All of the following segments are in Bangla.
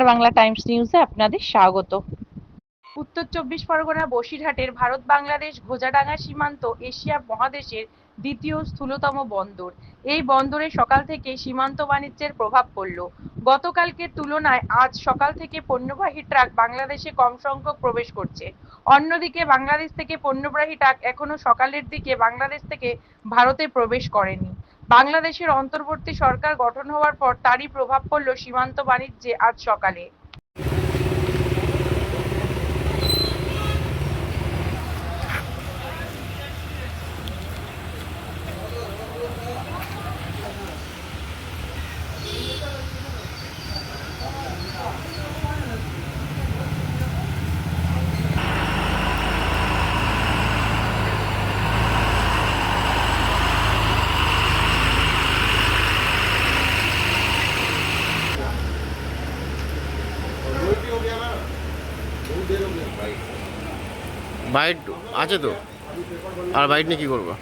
বাংলা টাইমস নিউজে আপনাদের স্বাগত। উত্তর চব্বিশ পরগনা বসিরহাটের ভারত বাংলাদেশ ঘোজাডাঙ্গা সীমান্ত এশিয়া মহাদেশের দ্বিতীয় স্থূলতম বন্দর। এই বন্দরে সকাল থেকে সীমান্ত বাণিজ্যের প্রভাব পড়ল। গতকালকের তুলনায় আজ সকাল থেকে পণ্যবাহী ট্রাক বাংলাদেশে কম সংখ্যক প্রবেশ করছে। অন্যদিকে বাংলাদেশ থেকে পণ্যবাহী ট্রাক এখনো সকালের দিকে বাংলাদেশ থেকে ভারতে প্রবেশ করেনি। বাংলাদেশের অন্তর্বর্তী সরকার গঠন হওয়ার পর তারই প্রভাব পড়ল সীমান্ত বাণিজ্যে আজ সকালে। বাইট আছে তো, আর বাইট নিয়ে কী করবো?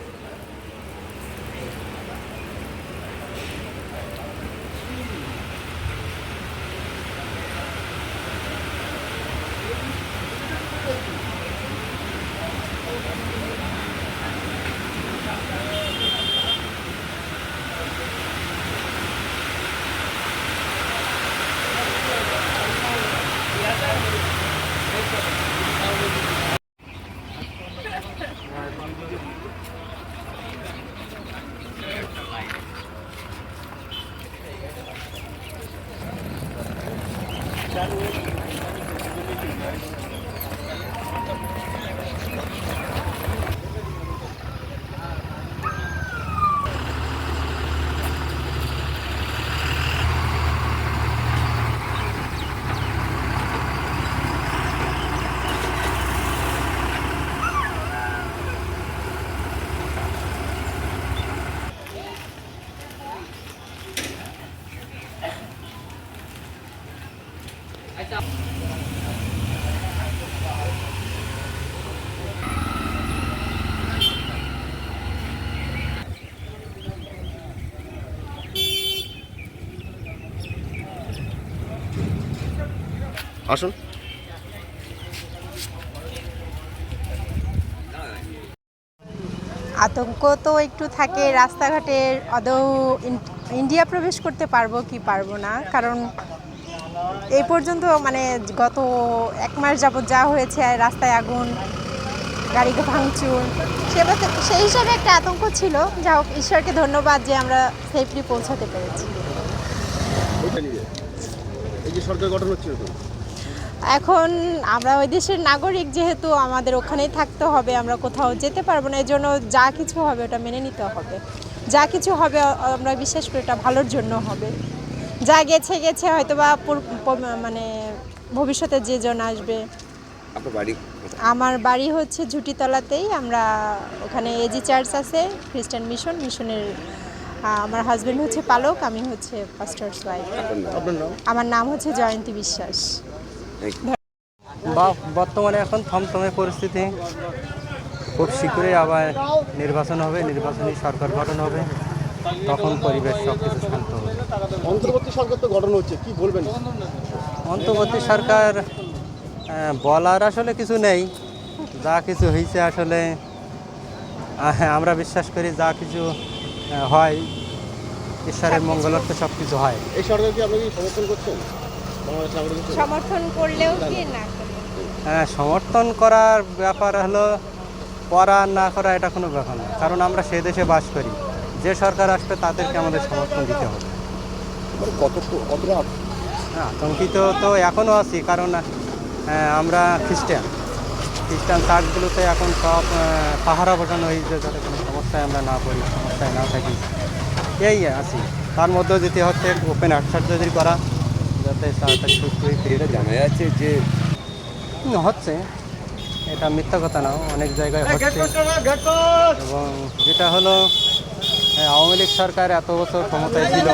আসুন। আতঙ্ক তো একটু থাকে রাস্তাঘাটের, আদৌ ইন্ডিয়া প্রবেশ করতে পারবো কি পারবো না, কারণ এই পর্যন্ত মানে গত 1 মাস যাবৎ যা হয়েছে, রাস্তায় আগুন, গাড়ি ভাঙচুর, সেই হিসাবে একটা আতঙ্ক ছিল। যা হোক, ঈশ্বরকে ধন্যবাদ যে আমরা সেফলি পৌঁছাতে পেরেছি। সরকার গঠন হচ্ছে এখন আমরা ওই দেশের নাগরিক, যেহেতু আমাদের ওখানেই থাকতে হবে, আমরা কোথাও যেতে পারবো না। এর জন্য যা কিছু হবে ওটা মেনে নিতে হবে। যা কিছু হবে আমরা বিশ্বাস করি এটা ভালোর জন্য হবে। যা গেছে গেছে, হয়তো বা মানে ভবিষ্যতে যে জন আসবে। আমার বাড়ি হচ্ছে ঝুটিতলাতেই। আমরা ওখানে এজি চার্চ আছে, খ্রিস্টান মিশনের। আমার হাজবেন্ড হচ্ছে পালক, আমি হচ্ছে পাস্টার্স ওয়াইফ। আমার নাম হচ্ছে জয়ন্তী বিশ্বাস। বর্তমানে এখন থমথমে পরিস্থিতি, খুব শীঘ্রই আবার নির্বাচন হবে, নির্বাচনী সরকার গঠন হবে, তখন পরিবেশ সব কিছু শান্ত হবে। অন্তর্বর্তী সরকার তো গঠন হচ্ছে, কি বলবেন? অন্তর্বর্তী সরকার বলার আসলে কিছু নেই। যা কিছু হয়েছে আসলে আমরা বিশ্বাস করি যা কিছু হয় ঈশ্বরের মঙ্গলার্থে সব কিছু হয়। এই সরকারকে আপনি কি সমর্থন করছেন? সমর্থন করলেও কি না হ্যাঁ, সমর্থন করার ব্যাপার হলো, করা না করা এটা কোনো ব্যাপার না, কারণ আমরা সে দেশে বাস করি। যে সরকার আসবে তাদেরকে আমাদের সমর্থন দিতে হবে। আতঙ্কিত তো এখনও আছি, কারণ আমরা খ্রিস্টান চার্চগুলোতে এখন সব পাহারা বসানো হয়েছে, যাতে কোনো সমস্যায় আমরা না পড়ি, সমস্যায় না থাকি, এই আছি। তার মধ্যেও যেতে হচ্ছে ওপেন হার্ট সার্জারি করা, যাতে তাড়াতাড়ি সুস্থ হয়ে ফিরে। জানা যাচ্ছে যে হচ্ছে, এটা মিথ্যা কথা না, অনেক জায়গায় হচ্ছে। এবং যেটা হলো, আওয়ামী লীগ সরকার এত বছর ক্ষমতায় ছিল,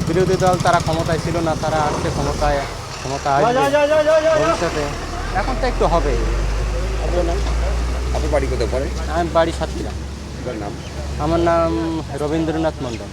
বিরোধী দল তারা ক্ষমতায় ছিল না, তারা আসছে ক্ষমতা আসবে ভবিষ্যতে, এখন তো একটু হবে। আপনার বাড়ি কোথায় পড়ে? আমি বাড়ি সাতক্ষীরা। নাম? আমার নাম রবীন্দ্রনাথ মণ্ডল।